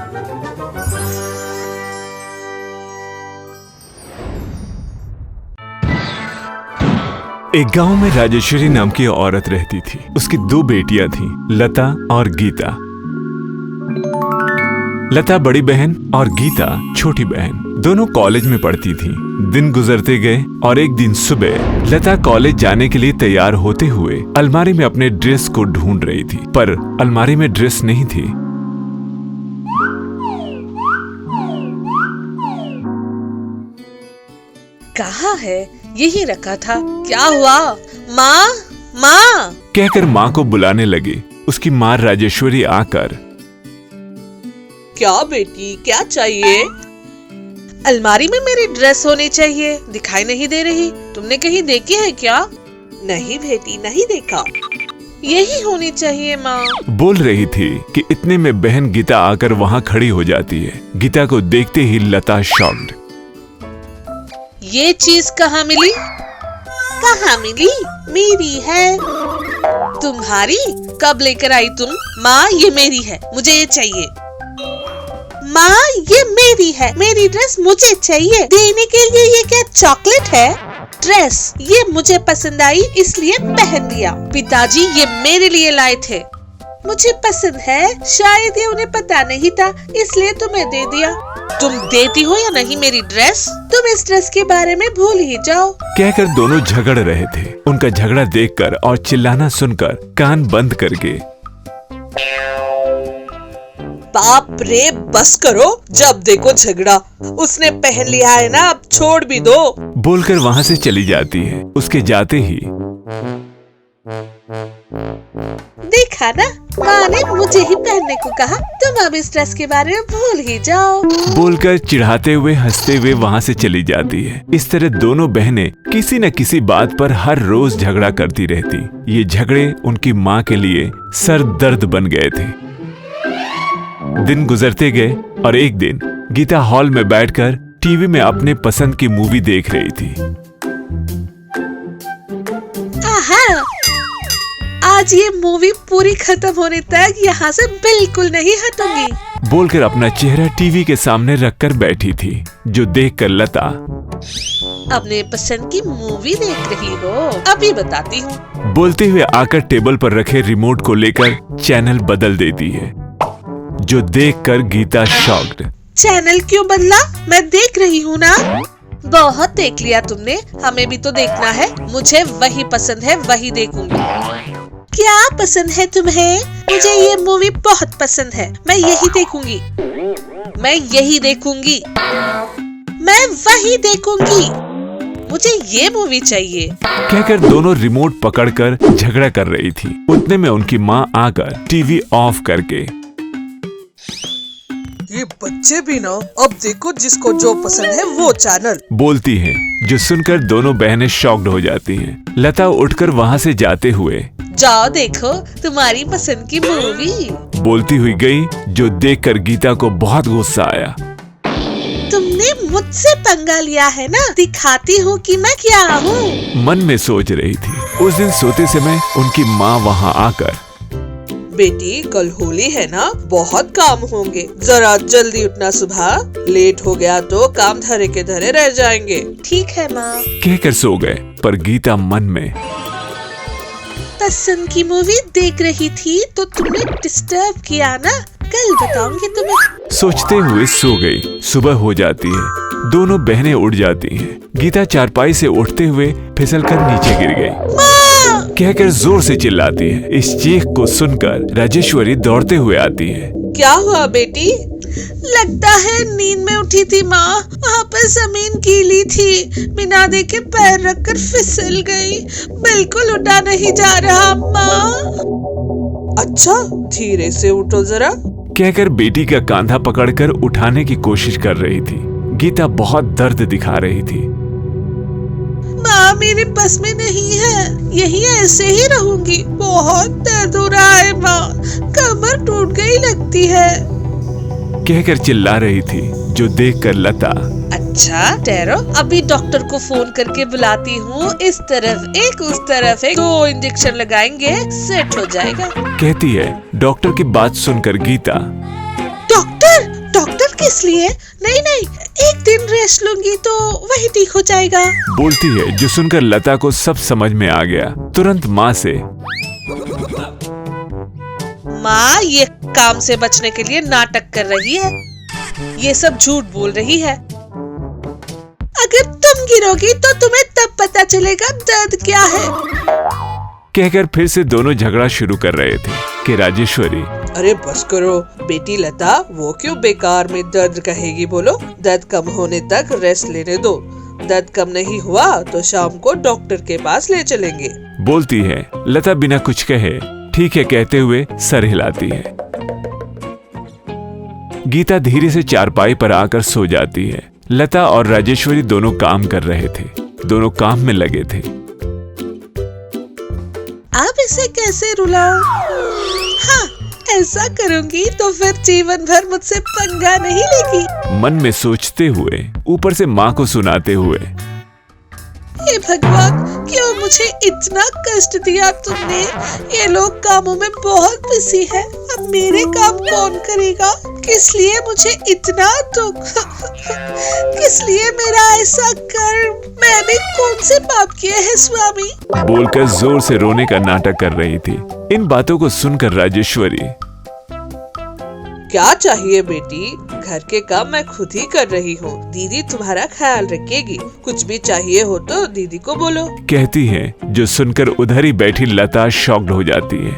एक गांव में राजेश्वरी नाम की औरत रहती थी। उसकी 2 बेटियां थीं, लता और गीता। लता बड़ी बहन और गीता छोटी बहन, दोनों कॉलेज में पढ़ती थीं। दिन गुजरते गए और एक दिन सुबह लता कॉलेज जाने के लिए तैयार होते हुए अलमारी में अपने ड्रेस को ढूंढ रही थी, पर अलमारी में ड्रेस नहीं थी। कहाँ है? यही रखा था। क्या हुआ? माँ, माँ कहकर माँ को बुलाने लगी। उसकी माँ राजेश्वरी आकर, क्या बेटी, क्या चाहिए? अलमारी में मेरी ड्रेस होनी चाहिए, दिखाई नहीं दे रही। तुमने कहीं देखी है क्या? नहीं बेटी, नहीं देखा। यही होनी चाहिए माँ, बोल रही थी कि इतने में बहन गीता आकर वहाँ खड़ी हो जाती है। गीता को देखते ही लता शॉक्ड। ये चीज कहाँ मिली? कहाँ मिली? मेरी है। तुम्हारी? कब लेकर आई तुम? माँ, ये मेरी है, मुझे ये चाहिए। माँ, ये मेरी है, मेरी ड्रेस मुझे चाहिए। देने के लिए ये क्या चॉकलेट है? ड्रेस ये मुझे पसंद आई इसलिए पहन लिया। पिताजी ये मेरे लिए लाए थे, मुझे पसंद है। शायद ये उन्हें पता नहीं था इसलिए तुम्हें दे दिया। तुम देती हो या नहीं मेरी ड्रेस? तुम इस ड्रेस के बारे में भूल ही जाओ। कहकर दोनों झगड़ रहे थे। उनका झगड़ा देखकर और चिल्लाना सुनकर कान बंद करके, बाप रे, बस करो, जब देखो झगड़ा। उसने पहन लिया है ना, अब छोड़ भी दो, बोलकर वहाँ से चली जाती है। उसके जाते ही, देखा ना, माँ ने मुझे ही पहनने को कहा। तुम अब इस ड्रेस के बारे में भूल ही जाओ, बोलकर चिढ़ाते हुए हंसते हुए वहाँ से चली जाती है। इस तरह दोनों बहनें किसी न किसी बात पर हर रोज झगड़ा करती रहती। ये झगड़े उनकी माँ के लिए सर दर्द बन गए थे। दिन गुजरते गए और एक दिन गीता हॉल में बैठकर टीवी में अपने पसंद की मूवी देख रही थी। आहा, आज ये मूवी पूरी खत्म होने तक यहाँ से बिल्कुल नहीं हटूंगी, बोलकर अपना चेहरा टीवी के सामने रखकर बैठी थी, जो देखकर लता, अपने पसंद की मूवी देख रही हो? अभी बताती हूँ, बोलते हुए आकर टेबल पर रखे रिमोट को लेकर चैनल बदल देती है, जो देखकर गीता शॉक्ड। चैनल क्यों बदला? मैं देख रही हूँ ना। बहुत देख लिया तुमने, हमें भी तो देखना है। मुझे वही पसंद है, वही देखूंगी। क्या पसंद है तुम्हें? मुझे ये मूवी बहुत पसंद है, मैं यही देखूंगी। मैं यही देखूंगी, मैं वही देखूंगी। मुझे ये मूवी चाहिए, कहकर दोनों रिमोट पकड़कर झगड़ा कर रही थी। उतने में उनकी माँ आकर टीवी ऑफ करके, ये बच्चे भी ना, अब देखो जिसको जो पसंद है वो चैनल, बोलती है, जो सुनकर दोनों बहनें शॉक्ड हो जाती हैं। लता उठकर वहाँ से जाते हुए, जाओ देखो तुम्हारी पसंद की मूवी, बोलती हुई गई, जो देखकर गीता को बहुत गुस्सा आया। तुमने मुझसे पंगा लिया है ना, दिखाती हूँ कि मैं क्या हूँ, मन में सोच रही थी। उस दिन सोते समय उनकी माँ वहाँ आकर, बेटी कल होली है ना, बहुत काम होंगे, जरा जल्दी उठना, सुबह लेट हो गया तो काम धरे के धरे रह जाएंगे। ठीक है माँ, कहकर सो गए। पर गीता मन में, पसंद की मूवी देख रही थी तो तुमने डिस्टर्ब किया ना, कल बताऊंगी तुम्हें, सोचते हुए सो गई। सुबह हो जाती है, दोनों बहनें उठ जाती हैं। गीता चारपाई से उठते हुए फिसलकर नीचे गिर गई, कहकर जोर से चिल्लाती है। इस चीख को सुनकर राजेश्वरी दौड़ते हुए आती है। क्या हुआ बेटी? लगता है नींद में उठी थी माँ, वहाँ पर जमीन गीली थी, बिना देखे पैर रखकर फिसल गई, बिल्कुल उठा नहीं जा रहा माँ। अच्छा, धीरे से उठो जरा, कहकर बेटी का कंधा पकड़कर उठाने की कोशिश कर रही थी। गीता बहुत दर्द दिखा रही थी। माँ, मेरे बस में नहीं है, यही ऐसे ही रहूंगी, बहुत दर्द हो रहा है माँ, कमर टूट गई लगती है, कहकर चिल्ला रही थी, जो देखकर लता, अच्छा ठहरो, अभी डॉक्टर को फोन करके बुलाती हूँ। इस तरफ एक, उस तरफ एक, 2 इंजेक्शन लगाएंगे, सेट हो जाएगा, कहती है। डॉक्टर की बात सुनकर गीता, डॉक्टर डॉक्टर किस लिए? नहीं नहीं, एक दिन रेस्ट लूंगी तो वही ठीक हो जाएगा। बोलती है, जो सुनकर लता को सब समझ में आ गया। तुरंत माँ से, माँ ये काम से बचने के लिए नाटक कर रही है, ये सब झूठ बोल रही है। अगर तुम गिरोगी तो तुम्हें तब पता चलेगा दर्द क्या है। कहकर फिर से दोनों झगड़ा शुरू कर रहे थे कि राजेश्वरी, अरे बस करो बेटी लता, वो क्यों बेकार में दर्द कहेगी, बोलो। दर्द कम होने तक रेस्ट लेने दो, दर्द कम नहीं हुआ तो शाम को डॉक्टर के पास ले चलेंगे। बोलती है। लता बिना कुछ कहे ठीक है कहते हुए सर हिलाती है। गीता धीरे से चारपाई पर आकर सो जाती है। लता और राजेश्वरी दोनों काम कर रहे थे, दोनों काम में लगे थे। अब इसे कैसे रुलाऊं? हाँ, ऐसा करूंगी तो फिर जीवन भर मुझसे पंगा नहीं लेगी। मन में सोचते हुए ऊपर से माँ को सुनाते हुए, हे भगवान, क्यों मुझे इतना कष्ट दिया तुमने? ये लोग कामों में बहुत बिजी है, अब मेरे काम कौन करेगा? किस लिए मुझे इतना दुख? किस लिए मेरा ऐसा कर्म? मैंने कौन से पाप किए हैं स्वामी? बोलकर जोर से रोने का नाटक कर रही थी। इन बातों को सुनकर राजेश्वरी, क्या चाहिए बेटी? घर के काम मैं खुद ही कर रही हूँ, दीदी तुम्हारा ख्याल रखेगी। कुछ भी चाहिए हो तो दीदी को बोलो, कहती है। जो सुनकर उधर ही बैठी लता शॉक्ड हो जाती है।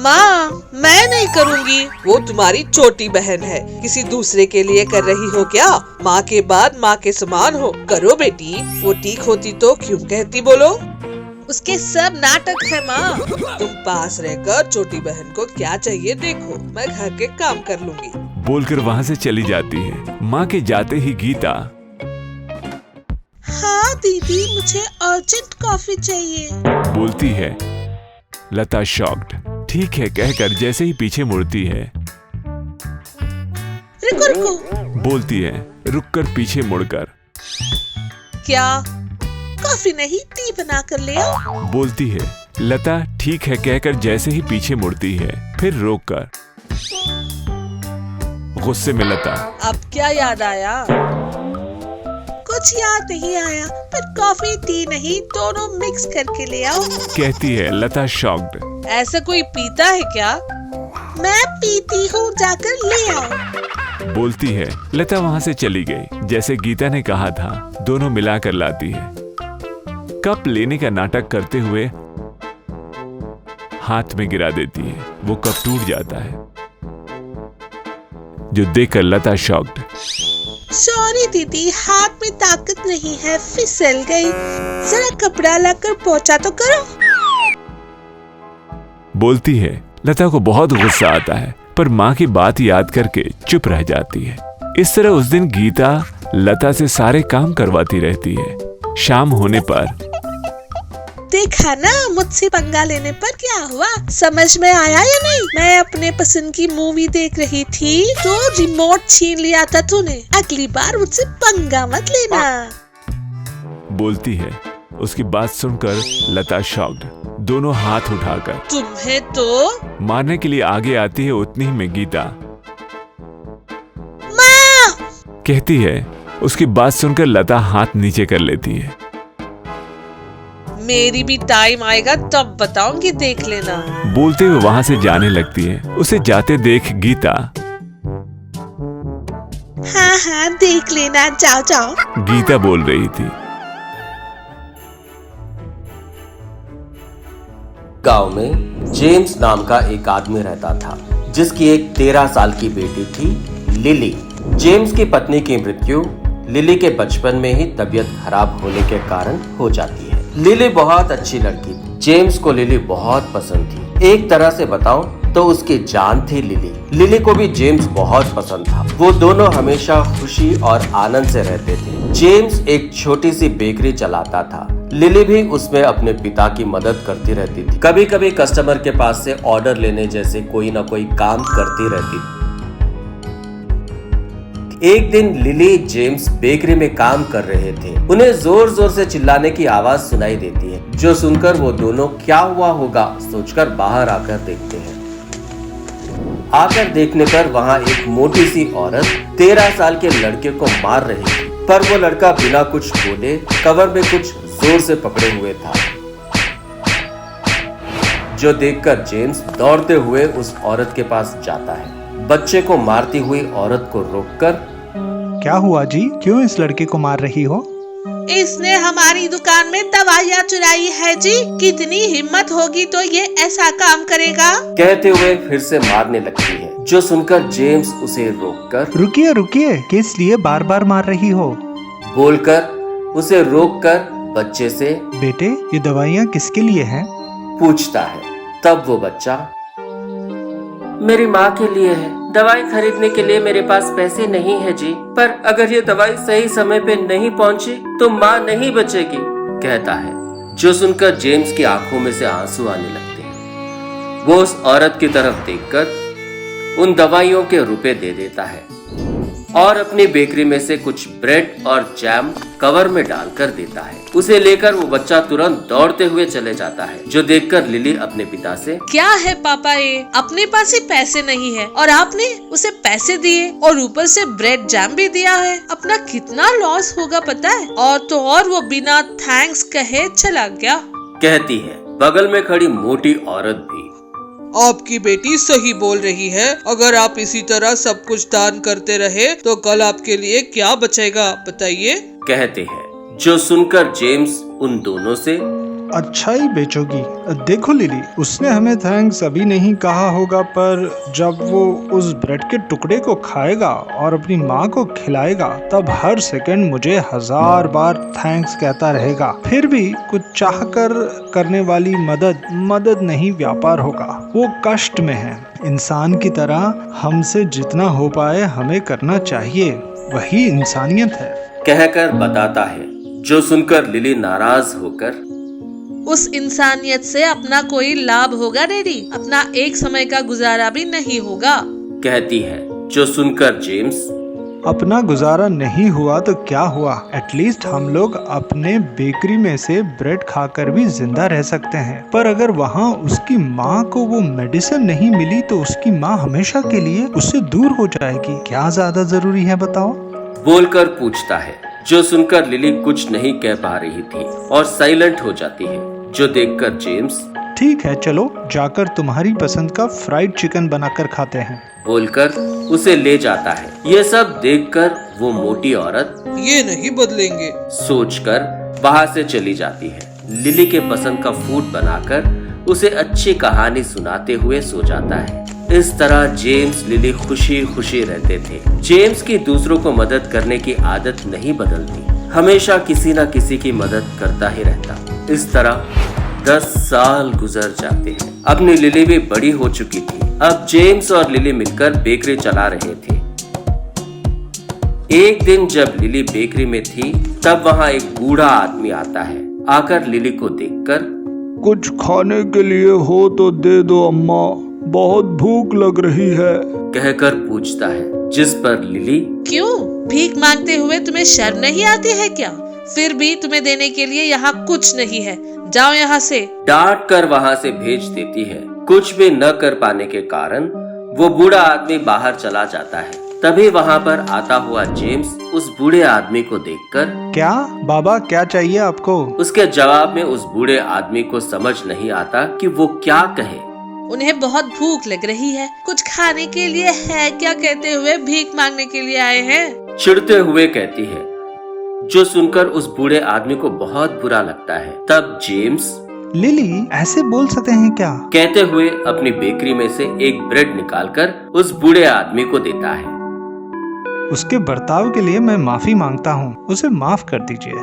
माँ मैं नहीं करूँगी, वो तुम्हारी छोटी बहन है, किसी दूसरे के लिए कर रही हो क्या? माँ के बाद माँ के समान हो, करो बेटी। वो ठीक होती तो क्यों कहती, बोलो। उसके सब नाटक है माँ। तुम पास रहकर छोटी बहन को क्या चाहिए देखो, मैं घर के काम कर लूंगी। बोलकर वहाँ से चली जाती है। माँ के जाते ही गीता, हाँ दीदी, मुझे अर्जेंट कॉफी चाहिए, बोलती है। लता शॉक्ड ठीक है कहकर जैसे ही पीछे मुड़ती है, रुको रुको, बोलती है रुककर पीछे मुड़कर, क्या कॉफी नहीं टी बना कर ले आओ, बोलती है। लता ठीक है कहकर जैसे ही पीछे मुड़ती है, फिर रोककर गुस्से में लता, अब क्या याद आया? कुछ याद नहीं आया, पर कॉफी टी नहीं दोनों मिक्स करके ले आओ, कहती है। लता शॉक्ड, ऐसा कोई पीता है क्या? मैं पीती हूँ, जाकर ले आओ, बोलती है। लता वहाँ से चली गई। जैसे गीता ने कहा था, दोनों मिलाकर लाती है। कप लेने का नाटक करते हुए हाथ में गिरा देती है। वो कप टूट जाता है, जो देखकर लता शॉक्ड, सॉरी दीदी, हाथ में ताकत नहीं है, फिसल गई, जरा कपड़ा लाकर पोंछा तो करो, बोलती है। लता को बहुत गुस्सा आता है, पर माँ की बात याद करके चुप रह जाती है। इस तरह उस दिन गीता लता से सारे काम करवाती रहती है। शाम होने पर, देखा ना मुझसे पंगा लेने पर क्या हुआ, समझ में आया या नहीं? मैं अपने पसंद की मूवी देख रही थी तो रिमोट छीन लिया था तूने, अगली बार मुझसे पंगा मत लेना, बोलती है। उसकी बात सुनकर लता शॉक्ड, दोनों हाथ उठाकर तुम्हें तो मारने के लिए आगे आती है। उतनी ही में गीता, माँ, कहती है। उसकी बात सुनकर लता हाथ नीचे कर लेती है। मेरी भी टाइम आएगा तब बताऊंगी, देख लेना, बोलते हुए वहां से जाने लगती है। उसे जाते देख गीता, हाँ हाँ देख लेना, जाओ जाओ, गीता बोल रही थी। गांव में जेम्स नाम का एक आदमी रहता था, जिसकी एक 13 साल की बेटी थी, लिली। जेम्स की पत्नी की मृत्यु लिली के बचपन में ही तबीयत खराब होने के कारण हो जाती है। लिली बहुत अच्छी लड़की थी। जेम्स को लिली बहुत पसंद थी। एक तरह से बताऊं तो उसकी जान थी लिली। लिली को भी जेम्स बहुत पसंद था। वो दोनों हमेशा खुशी और आनंद से रहते थे। जेम्स एक छोटी सी बेकरी चलाता था। लिली भी उसमें अपने पिता की मदद करती रहती थी। कभी कभी कस्टमर के पास से ऑर्डर लेने जैसे कोई ना कोई काम करती रहती थी। एक दिन लिली जेम्स बेकरी में काम कर रहे थे। उन्हें जोर जोर से चिल्लाने की आवाज सुनाई देती है, जो सुनकर वो दोनों क्या हुआ होगा सोचकर बाहर आकर देखते हैं। आकर देखने पर वहाँ एक मोटी सी औरत 13 साल के लड़के को मार रही थी, पर वो लड़का बिना कुछ बोले कवर में कुछ जोर से पकड़े हुए था, जो देखकर जेम्स दौड़ते हुए उस औरत के पास जाता है। बच्चे को मारती हुई औरत को रोककर, क्या हुआ जी, क्यों इस लड़के को मार रही हो? इसने हमारी दुकान में दवाइयाँ चुराई है जी। कितनी हिम्मत होगी तो ये ऐसा काम करेगा, कहते हुए फिर से मारने लगती है, जो सुनकर जेम्स उसे रोककर, रुकिए रुकिए, किस लिए बार बार मार रही हो? बोलकर उसे रोककर बच्चे से बेटे, ये दवाइयाँ किसके लिए हैं? पूछता है। तब वो बच्चा, मेरी माँ के लिए है। दवाई खरीदने के लिए मेरे पास पैसे नहीं है जी, पर अगर ये दवाई सही समय पे नहीं पहुँची तो माँ नहीं बचेगी, कहता है। जो सुनकर जेम्स की आंखों में से आंसू आने लगते हैं। वो उस औरत की तरफ देखकर उन दवाइयों के रुपए दे देता है और अपनी बेकरी में से कुछ ब्रेड और जैम कवर में डालकर देता है। उसे लेकर वो बच्चा तुरंत दौड़ते हुए चले जाता है, जो देखकर लिली अपने पिता से, क्या है पापा, ये अपने पास ही पैसे नहीं है और आपने उसे पैसे दिए और ऊपर से ब्रेड जैम भी दिया है। अपना कितना लॉस होगा पता है। और तो और वो बिना थैंक्स कहे चला गया, कहती है। बगल में खड़ी मोटी औरत भी, आपकी बेटी सही बोल रही है। अगर आप इसी तरह सब कुछ दान करते रहे तो कल आपके लिए क्या बचेगा बताइए, कहते हैं। जो सुनकर जेम्स उन दोनों से, अच्छा ही बेचोगी। देखो लिली, उसने हमें थैंक्स अभी नहीं कहा होगा, पर जब वो उस ब्रेड के टुकड़े को खाएगा और अपनी माँ को खिलाएगा तब हर सेकंड मुझे 1000 बार थैंक्स कहता रहेगा। फिर भी कुछ चाहकर करने वाली मदद नहीं व्यापार होगा। वो कष्ट में है। इंसान की तरह हमसे जितना हो पाए हमें करना चाहिए, वही इंसानियत है, कहकर बताता है। जो सुनकर लिली नाराज होकर, उस इंसानियत से अपना कोई लाभ होगा डैडी, अपना एक समय का गुजारा भी नहीं होगा, कहती है। जो सुनकर जेम्स, अपना गुजारा नहीं हुआ तो क्या हुआ, एटलीस्ट हम लोग अपने बेकरी में से ब्रेड खाकर भी जिंदा रह सकते हैं। पर अगर वहाँ उसकी माँ को वो मेडिसिन नहीं मिली तो उसकी माँ हमेशा के लिए उससे दूर हो जाएगी। क्या ज्यादा जरूरी है बताओ, बोलकर पूछता है। जो सुनकर लिली कुछ नहीं कह पा रही थी और साइलेंट हो जाती है। जो देखकर जेम्स, ठीक है चलो जाकर तुम्हारी पसंद का फ्राइड चिकन बनाकर खाते हैं, बोलकर उसे ले जाता है। ये सब देखकर वो मोटी औरत, ये नहीं बदलेंगे, सोचकर वहाँ से चली जाती है। लिली के पसंद का फूड बनाकर उसे अच्छी कहानी सुनाते हुए सो जाता है। इस तरह जेम्स लिली खुशी खुशी रहते थे। जेम्स की दूसरों को मदद करने की आदत नहीं बदलती, हमेशा किसी न किसी की मदद करता ही रहता। इस तरह 10 साल गुजर जाते हैं। अपनी लिली भी बड़ी हो चुकी थी। अब जेम्स और लिली मिलकर बेकरी चला रहे थे। एक दिन जब लिली बेकरी में थी तब वहाँ एक बूढ़ा आदमी आता है। आकर लिली को देखकर, कुछ खाने के लिए हो तो दे दो अम्मा, बहुत भूख लग रही है, कहकर पूछता है। जिस पर लिली, क्यों भीख मांगते हुए तुम्हें शर्म नहीं आती है क्या? फिर भी तुम्हें देने के लिए यहाँ कुछ नहीं है, जाओ यहाँ से, डांट कर वहाँ से भेज देती है। कुछ भी न कर पाने के कारण वो बूढ़ा आदमी बाहर चला जाता है। तभी वहाँ पर आता हुआ जेम्स उस बूढ़े आदमी को देखकर, क्या बाबा, क्या चाहिए आपको? उसके जवाब में उस बूढ़े आदमी को समझ नहीं आता कि वो क्या कहे। उन्हें बहुत भूख लग रही है, कुछ खाने के लिए है क्या कहते हुए भीख मांगने के लिए आए हैं, चिढ़ते हुए कहती है। जो सुनकर उस बूढ़े आदमी को बहुत बुरा लगता है। तब जेम्स, लिली ऐसे बोल सकते हैं क्या, कहते हुए अपनी बेकरी में से एक ब्रेड निकालकर उस बूढ़े आदमी को देता है। उसके बर्ताव के लिए मैं माफी मांगता हूँ, उसे माफ कर दीजिए।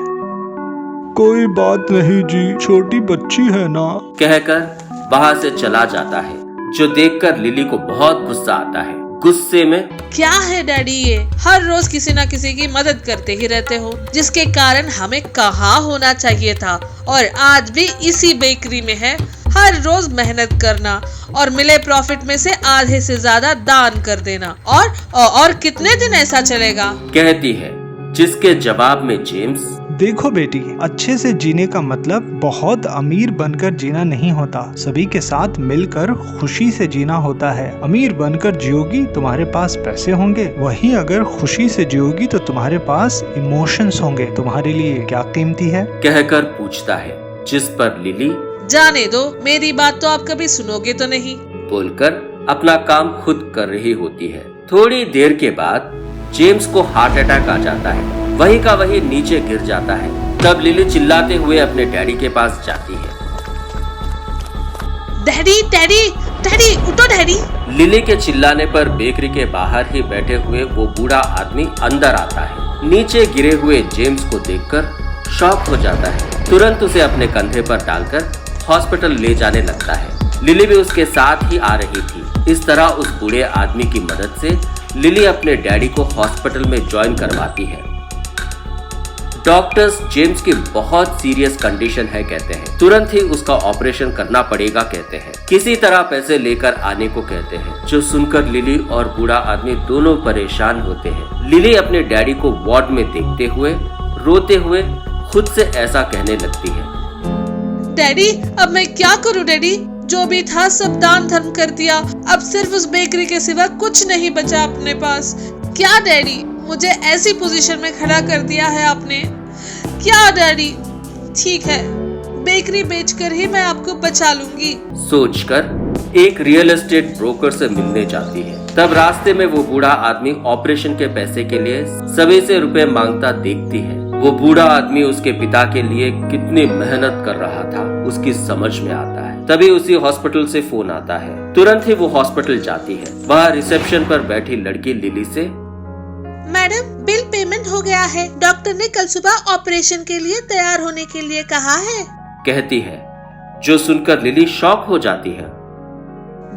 कोई बात नहीं जी, छोटी बच्ची है ना, कहकर वहाँ से चला जाता है। जो देखकर लिली को बहुत गुस्सा आता है। गुस्से में, क्या है डैडी, ये हर रोज किसी न किसी की मदद करते ही रहते हो, जिसके कारण हमें कहाँ होना चाहिए था और आज भी इसी बेकरी में है। हर रोज मेहनत करना और मिले प्रॉफिट में से आधे से ज्यादा दान कर देना, और कितने दिन ऐसा चलेगा, कहती है। जिसके जवाब में जेम्स, देखो बेटी, अच्छे से जीने का मतलब बहुत अमीर बनकर जीना नहीं होता, सभी के साथ मिलकर खुशी से जीना होता है। अमीर बनकर जियोगी तुम्हारे पास पैसे होंगे, वहीं अगर खुशी से जियोगी तो तुम्हारे पास इमोशंस होंगे। तुम्हारे लिए क्या कीमती है? कहकर पूछता है, जिस पर लिली जाने दो, मेरी बात तो आप कभी सुनोगे तो नहीं। बोलकर अपना काम खुद कर रही होती है। थोड़ी देर के बाद जेम्स को हार्ट अटैक आ जाता है, वही का वही नीचे गिर जाता है। तब लिली चिल्लाते हुए अपने डैडी के पास जाती है। डैडी डैडी डैडी, उठो डैडी। लिली के चिल्लाने पर बेकरी के बाहर ही बैठे हुए वो बूढ़ा आदमी अंदर आता है। नीचे गिरे हुए जेम्स को देखकर शॉक हो जाता है। तुरंत उसे अपने कंधे पर डालकर हॉस्पिटल ले जाने लगता है। लिली भी उसके साथ ही आ रही थी। इस तरह उस बूढ़े आदमी की मदद से लिली अपने डैडी को हॉस्पिटल में ज्वाइन करवाती है। डॉक्टर्स जेम्स की बहुत सीरियस कंडीशन है कहते हैं, तुरंत ही उसका ऑपरेशन करना पड़ेगा कहते हैं, किसी तरह पैसे लेकर आने को कहते हैं। जो सुनकर लिली और बूढ़ा आदमी दोनों परेशान होते हैं। लिली अपने डैडी को वार्ड में देखते हुए रोते हुए खुद से ऐसा कहने लगती है, डैडी अब मैं क्या करूं डैडी, जो भी था सब दान धर्म कर दिया, अब सिर्फ उस बेकरी के सिवा कुछ नहीं बचा अपने पास। क्या डैडी, मुझे ऐसी पोजीशन में खड़ा कर दिया है आपने। क्या डैडी, ठीक है, बेकरी बेचकर ही मैं आपको बचा लूंगी। सोचकर एक रियल एस्टेट ब्रोकर से मिलने जाती है। तब रास्ते में वो बूढ़ा आदमी ऑपरेशन के पैसे के लिए सभी से रुपए मांगता देखती है। वो बूढ़ा आदमी उसके पिता के लिए कितनी मेहनत कर रहा था उसकी समझ में आता है। तभी उसी हॉस्पिटल से फोन आता है। तुरंत ही वो हॉस्पिटल जाती है। वह रिसेप्शन पर बैठी लड़की लिली से, मैडम बिल पेमेंट हो गया है, डॉक्टर ने कल सुबह ऑपरेशन के लिए तैयार होने के लिए कहा है, कहती है। जो सुनकर लिली शॉक हो जाती है।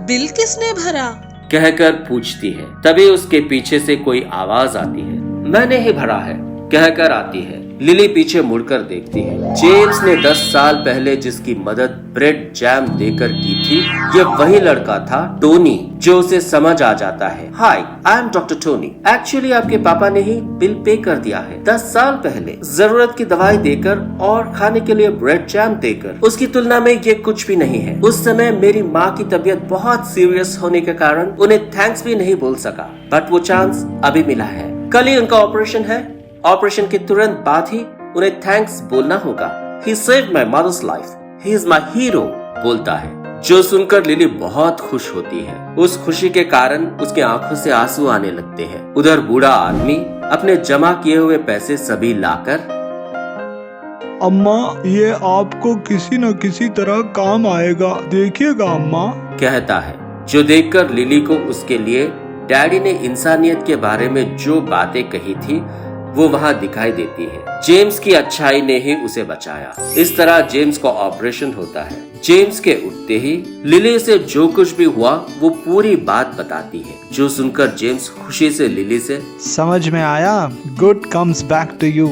बिल किसने भरा? कहकर पूछती है। तभी उसके पीछे से कोई आवाज आती है, मैंने ही भरा है, कहकर आती है। लिली पीछे मुड़कर देखती है। जेम्स ने 10 साल पहले जिसकी मदद ब्रेड जैम देकर की थी, ये वही लड़का था टोनी, जो उसे समझ आ जाता है। Hi, I am doctor Tony. Actually आपके पापा ने ही बिल पे कर दिया है 10 साल पहले, जरूरत की दवाई देकर और खाने के लिए ब्रेड जैम देकर। उसकी तुलना में ये कुछ भी नहीं है। उस समय मेरी माँ की तबीयत बहुत सीरियस होने के कारण उन्हें थैंक्स भी नहीं बोल सका, बट वो चांस अभी मिला है। कल ही उनका ऑपरेशन है। ऑपरेशन के तुरंत बाद ही उन्हें थैंक्स बोलना होगा। He saved my mother's life. He is my hero, बोलता है। जो सुनकर लिली बहुत खुश होती है। उस खुशी के कारण उसके आंखों से आंसू आने लगते हैं। उधर बूढ़ा आदमी अपने जमा किए हुए पैसे सभी लाकर, अम्मा ये आपको किसी न किसी तरह काम आएगा, देखिएगा अम्मा, कहता है। जो देखकर लिली को उसके लिए डैडी ने इंसानियत के बारे में जो बातें कही थी वो वहाँ दिखाई देती है। जेम्स की अच्छाई ने ही उसे बचाया। इस तरह जेम्स का ऑपरेशन होता है। जेम्स के उठते ही लिली से जो कुछ भी हुआ वो पूरी बात बताती है। जो सुनकर जेम्स खुशी से लिली से, समझ में आया, good comes back to you.